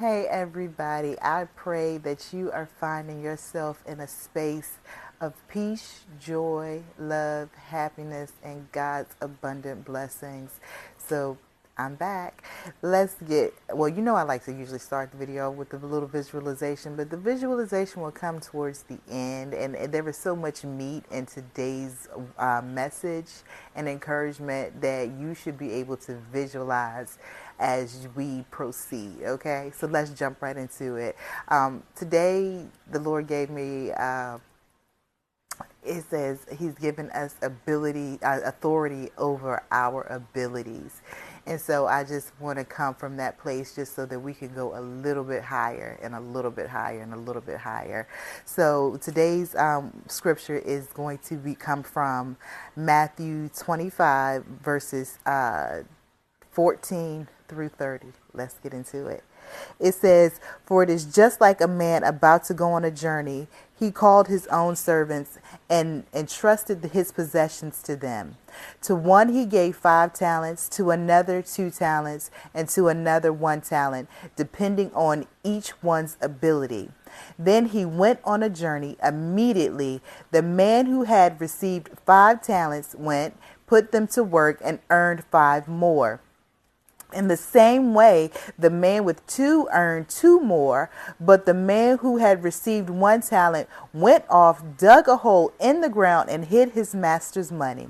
Hey everybody, I pray that you are finding yourself in a space of peace, joy, love, happiness, and God's abundant blessings. So I'm back. I like to usually start the video with a little visualization, but the visualization will come towards the end. And there is so much meat in today's message and encouragement that you should be able to visualize as we proceed. Okay, so let's jump right into it. Today, the Lord gave me. It says He's given us authority over our abilities, and so I just want to come from that place just so that we can go a little bit higher and a little bit higher and a little bit higher. So today's scripture is going to come from Matthew 25 verses 14 through 30. Let's get into it. It says, "For it is just like a man about to go on a journey. He called his own servants and entrusted his possessions to them. To one he gave 5 talents, to another 2 talents, and to another 1 talent, depending on each one's ability. Then he went on a journey. Immediately, the man who had received 5 talents went, put them to work, and earned 5 more. In the same way, the man with 2 earned 2 more, but the man who had received 1 talent went off, dug a hole in the ground, and hid his master's money.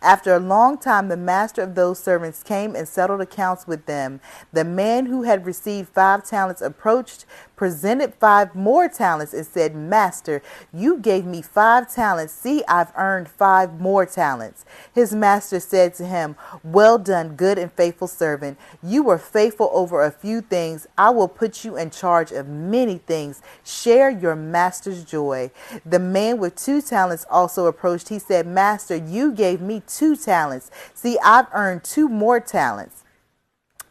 After a long time, the master of those servants came and settled accounts with them. The man who had received 5 talents approached, presented 5 more talents, and said, 'Master, you gave me 5 talents. See, I've earned 5 more talents.' His master said to him, 'Well done, good and faithful servant. You were faithful over a few things. I will put you in charge of many things. Share your master's joy.' The man with 2 talents also approached. He said, 'Master, you gave me 2 talents. See, I've earned 2 more talents.'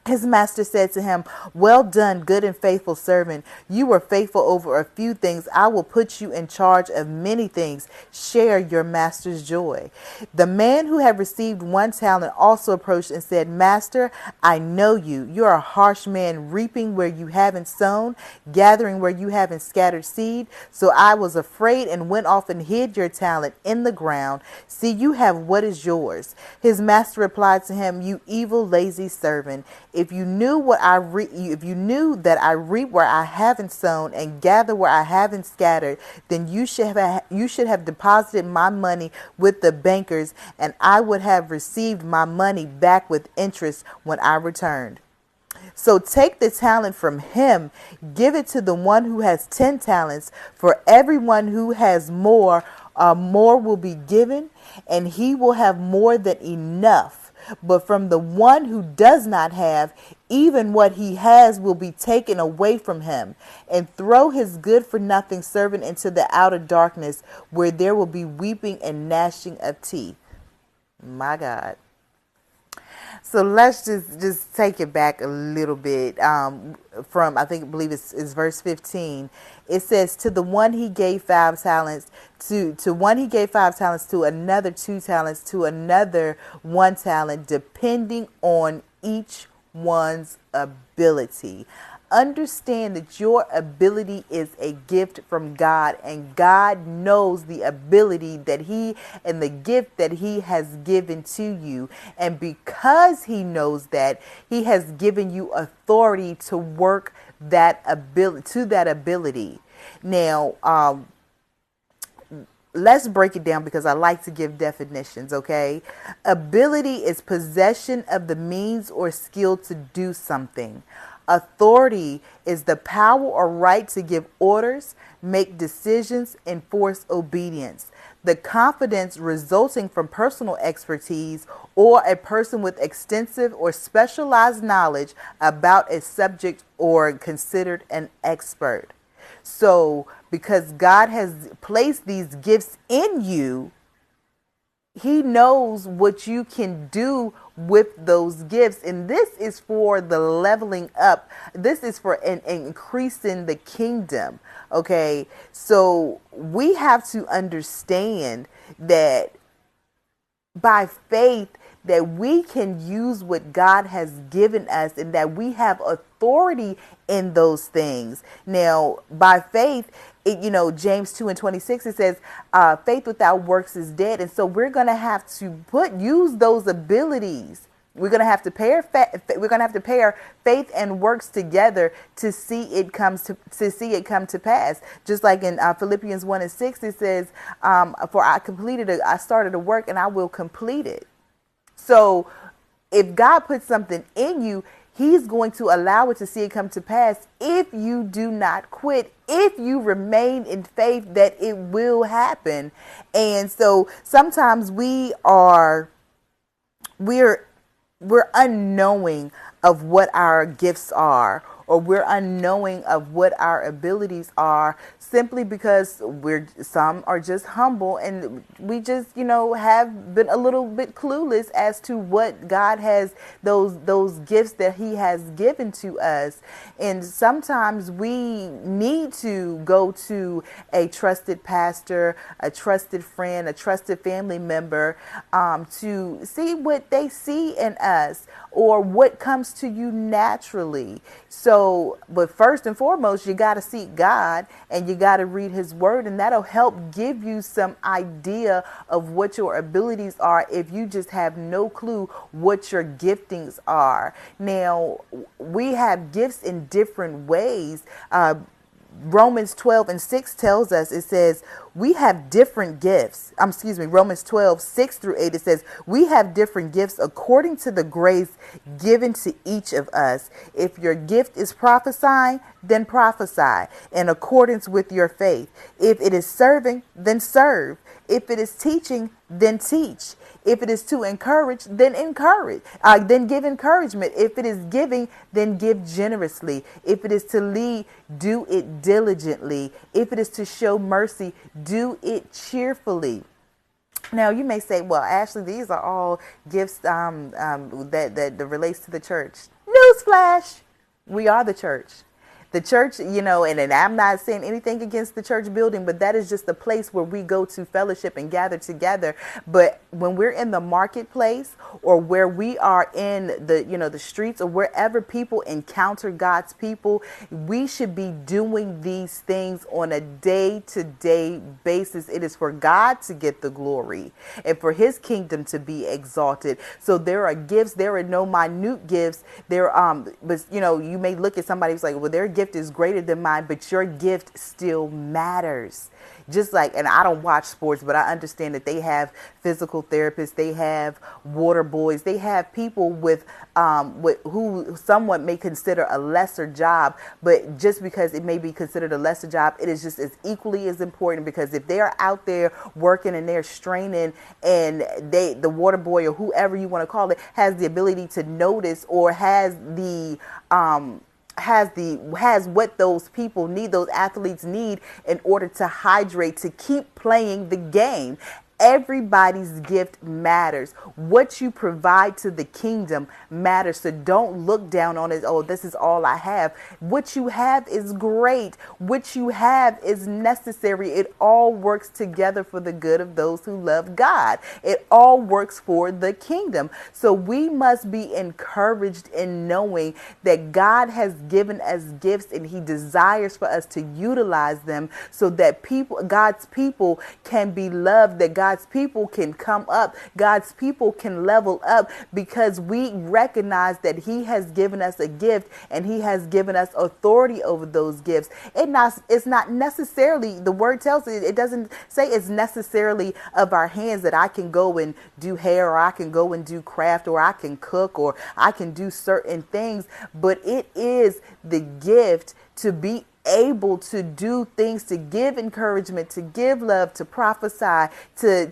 His master said to him, 'Well done, good and faithful servant. You were faithful over a few things. I will put you in charge of many things. Share your master's joy.' The man who had received 1 talent also approached and said, 'Master, I know you. You're a harsh man, reaping where you haven't sown, gathering where you haven't scattered seed. So I was afraid and went off and hid your talent in the ground. See, you have what is yours.' His master replied to him, 'You evil, lazy servant. If you knew that I reap where I haven't sown and gather where I haven't scattered, then you should have deposited my money with the bankers, and I would have received my money back with interest when I returned. So take the talent from him, give it to the one who has 10 talents. For everyone who has more will be given, and he will have more than enough. But from the one who does not have, even what he has will be taken away from him. And throw his good for nothing servant into the outer darkness, where there will be weeping and gnashing of teeth.'" My God. So let's just take it back a little bit. From I believe it's verse 15. It says, "To the one he gave 5 talents, to one he gave 5 talents, to another 2 talents, to another 1 talent, depending on each one's ability." Understand that your ability is a gift from God, and God knows the ability that He and the gift that He has given to you. And because He knows that, He has given you authority to work that ability. Now, let's break it down because I like to give definitions, okay? Ability is possession of the means or skill to do something. Authority is the power or right to give orders, make decisions, enforce obedience. The confidence resulting from personal expertise or a person with extensive or specialized knowledge about a subject or considered an expert. So, because God has placed these gifts in you, He knows what you can do with those gifts. And this is for the leveling up. This is for an increasing the kingdom. Okay. So we have to understand that by faith, that we can use what God has given us and that we have authority in those things. Now, by faith, James 2:26, it says, faith without works is dead. And so we're going to have to use those abilities. We're going to have to pair faith and works together to see it come to pass. Just like in Philippians 1:6, it says, for I started a work and I will complete it. So if God puts something in you, He's going to allow it to see it come to pass if you do not quit, if you remain in faith that it will happen. And so sometimes we're unknowing of what our gifts are, or we're unknowing of what our abilities are, simply because some are just humble and we just, have been a little bit clueless as to what God has, those gifts that He has given to us. And sometimes we need to go to a trusted pastor, a trusted friend, a trusted family member, to see what they see in us or what comes to you naturally. So, but first and foremost, you got to seek God and you got to read His word, and that'll help give you some idea of what your abilities are if you just have no clue what your giftings are. Now, we have gifts in different ways. Romans 12:6 tells us, it says, we have different gifts. Romans 12:6-8, it says, we have different gifts according to the grace given to each of us. If your gift is prophesying, then prophesy in accordance with your faith. If it is serving, then serve. If it is teaching, then teach. If it is to encourage, then then give encouragement. If it is giving, then give generously. If it is to lead, do it diligently. If it is to show mercy, do it cheerfully. Now, you may say, well, Ashley, these are all gifts that relates to the church. Newsflash, we are the church. The church, and I'm not saying anything against the church building, but that is just the place where we go to fellowship and gather together. But when we're in the marketplace, or where we are in the streets, or wherever people encounter God's people, we should be doing these things on a day-to-day basis. It is for God to get the glory and for His kingdom to be exalted. So there are gifts. There are no minute gifts. But you may look at somebody who's like, well, their gift is greater than mine, but your gift still matters. Just like, and I don't watch sports, but I understand that they have physical therapists, they have water boys, they have people with who someone may consider a lesser job, but just because it may be considered a lesser job, it is just as equally as important, because if they're out there working and they're straining, and the water boy or whoever you want to call it has the ability to notice, or has what those people need, those athletes need, in order to hydrate, to keep playing the game. Everybody's gift matters. What you provide to the kingdom matters. So don't look down on it. Oh, this is all I have. What you have is great. What you have is necessary. It all works together for the good of those who love God. It all works for the kingdom. So we must be encouraged in knowing that God has given us gifts, and He desires for us to utilize them so that God's people can be loved, that God's people can come up, God's people can level up, because we recognize that He has given us a gift, and He has given us authority over those gifts. It's not necessarily, the word tells it doesn't say it's necessarily of our hands, that I can go and do hair, or I can go and do craft, or I can cook, or I can do certain things, but it is the gift to be able to do things, to give encouragement, to give love, to prophesy, to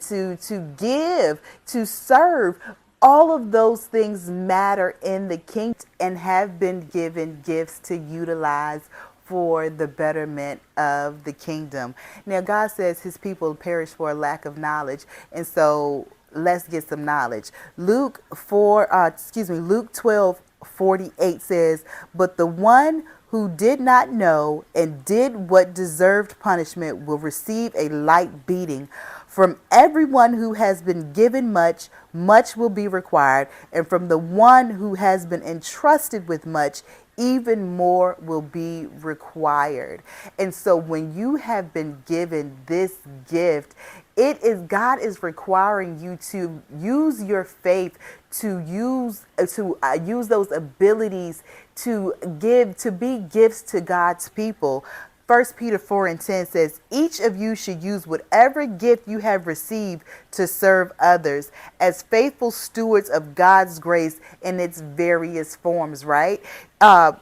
give, to serve. All of those things matter in the kingdom, and have been given gifts to utilize for the betterment of the kingdom. Now, God says His people perish for a lack of knowledge, and so let's get some knowledge. Luke 12:48 says, but the one who did not know and did what deserved punishment will receive a light beating. From everyone who has been given much, much will be required, and from the one who has been entrusted with much, even more will be required. And so when you have been given this gift, it is God is requiring you to use your faith, to use those abilities to be gifts to God's people. 1 Peter 4:10 says, each of you should use whatever gift you have received to serve others as faithful stewards of God's grace in its various forms, right? And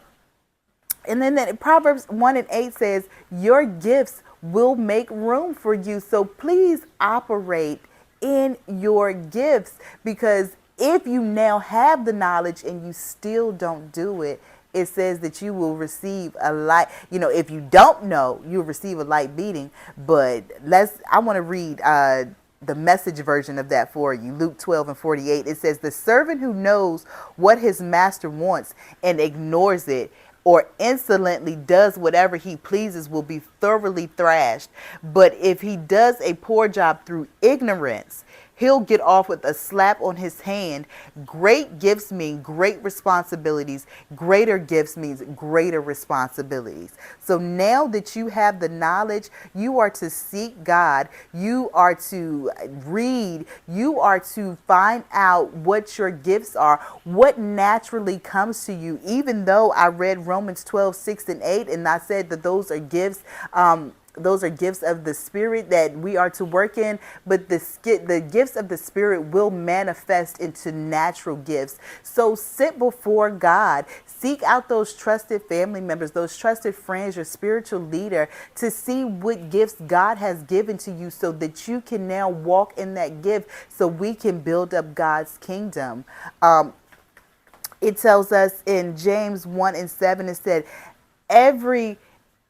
then Proverbs 1:8 says, your gifts will make room for you. So please operate in your gifts, because if you now have the knowledge and you still don't do it, it says that you will receive a light. If you don't know, you'll receive a light beating. But I want to read the Message version of that for you. Luke 12:48. It says, the servant who knows what his master wants and ignores it, or insolently does whatever he pleases, will be thoroughly thrashed. But if he does a poor job through ignorance, he'll get off with a slap on his hand. Great gifts mean great responsibilities. Greater gifts means greater responsibilities. So now that you have the knowledge, you are to seek God. You are to read. You are to find out what your gifts are, what naturally comes to you. Even though I read Romans 12:6-8, and I said that those are gifts. Those are gifts of the Spirit that we are to work in, but the gifts of the Spirit will manifest into natural gifts. So sit before God. Seek out those trusted family members, those trusted friends, your spiritual leader, to see what gifts God has given to you so that you can now walk in that gift, so we can build up God's kingdom. It tells us in James 1:7, it said,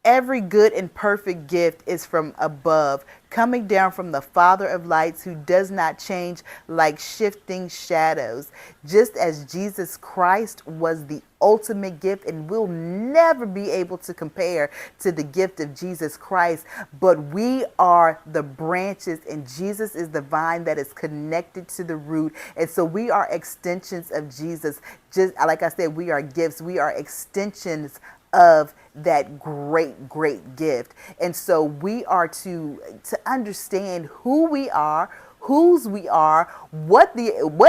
Every good and perfect gift is from above, coming down from the Father of lights, who does not change like shifting shadows. Just as Jesus Christ was the ultimate gift, and we'll never be able to compare to the gift of Jesus Christ, but we are the branches and Jesus is the vine that is connected to the root. And so we are extensions of Jesus. Just like I said, we are gifts. We are extensions of that great gift. And so we are to understand who we are, whose we are, what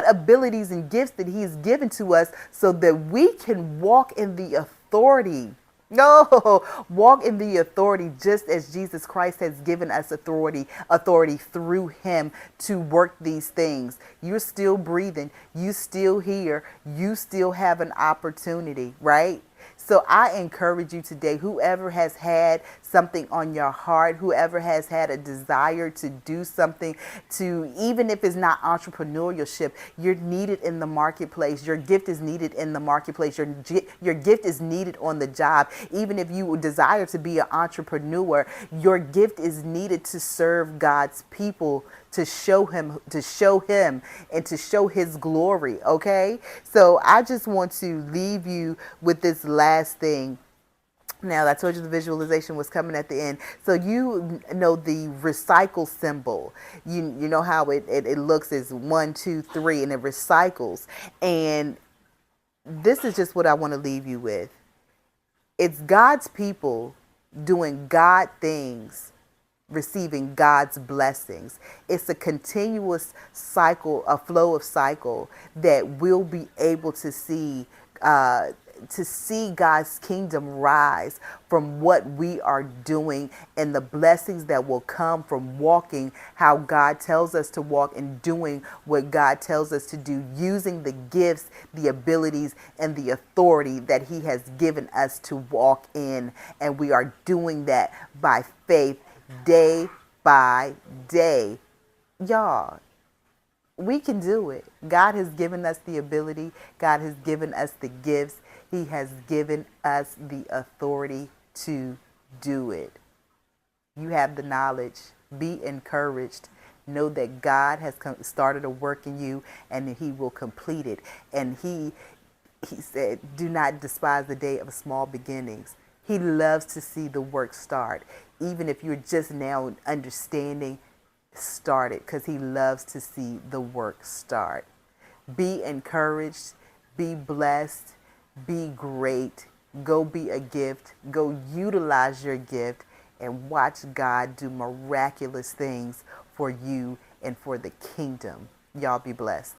abilities and gifts that he has given to us, so that we can walk in the authority. No, walk in the authority just as Jesus Christ has given us authority through him to work these things. You're still breathing. You still here. You still have an opportunity, right? So I encourage you today, whoever has had something on your heart, whoever has had a desire to do something, even if it's not entrepreneurship, you're needed in the marketplace. Your gift is needed in the marketplace. Your gift is needed on the job. Even if you desire to be an entrepreneur, your gift is needed to serve God's people, to show him and to show his glory. Okay, so I just want to leave you with this last thing. Now, I told you the visualization was coming at the end. So you know the recycle symbol. You know how it looks as 1, 2, 3, and it recycles. And this is just what I want to leave you with. It's God's people doing God things, receiving God's blessings. It's a continuous cycle, a flow of cycle that we'll be able to see God's kingdom rise from what we are doing, and the blessings that will come from walking how God tells us to walk and doing what God tells us to do, using the gifts, the abilities, and the authority that he has given us to walk in. And we are doing that by faith, day by day. Y'all, we can do it. God has given us the ability. God has given us the gifts. He has given us the authority to do it. You have the knowledge. Be encouraged. Know that God has started a work in you, and he will complete it. And he said, do not despise the day of small beginnings. He loves to see the work start. Even if you're just now understanding, started because he loves to see the work start. Be encouraged, be blessed, be great. Go be a gift. Go utilize your gift and watch God do miraculous things for you and for the kingdom. Y'all be blessed.